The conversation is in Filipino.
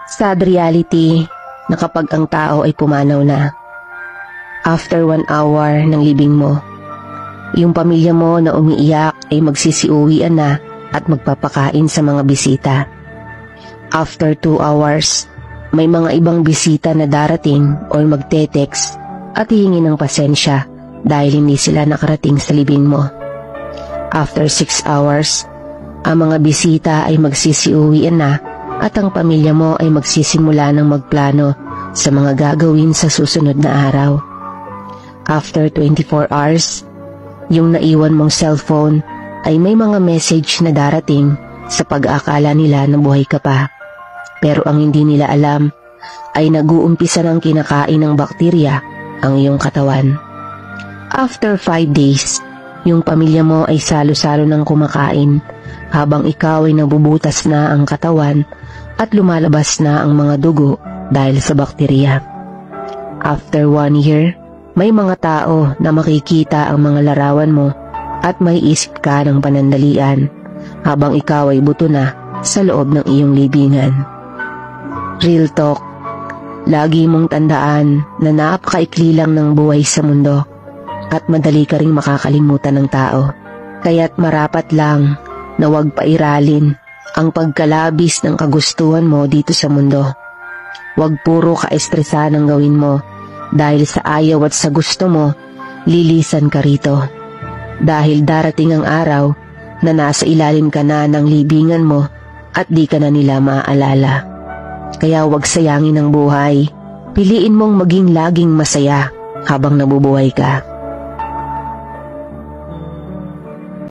Sad reality na kapag ang tao ay pumanaw na, after 1 hour ng libing mo, yung pamilya mo na umiiyak ay magsisiuwian na at magpapakain sa mga bisita. After 2 hours, may mga ibang bisita na darating o magte-text at hihingi ng pasensya dahil hindi sila nakarating sa libing mo. After 6 hours, ang mga bisita ay magsisiuwian na at ang pamilya mo ay magsisimula ng magplano sa mga gagawin sa susunod na araw. After 24 hours, yung naiwan mong cellphone ay may mga message na darating sa pag-aakala nila na buhay ka pa. Pero ang hindi nila alam ay nag-uumpisa ng kinakain ng bakterya ang iyong katawan. After 5 days, yung pamilya mo ay salo-salo ng kumakain habang ikaw ay nabubutas na ang katawan at lumalabas na ang mga dugo dahil sa bakterya. After 1 year, may mga tao na makikita ang mga larawan mo at may isip ka ng panandalian habang ikaw ay buto na sa loob ng iyong libingan. Real talk, lagi mong tandaan na napakaikli lang ng buhay sa mundo at madali ka ring makakalimutan ng tao. Kaya't marapat lang na huwag pairalin ang pagkalabis ng kagustuhan mo dito sa mundo. Huwag puro ka-estresan ang gawin mo dahil sa ayaw at sa gusto mo, lilisan ka rito. Dahil darating ang araw na nasa ilalim ka na ng libingan mo at di ka na nila maaalala. Kaya huwag sayangin ang buhay. Piliin mong maging laging masaya habang nabubuhay ka.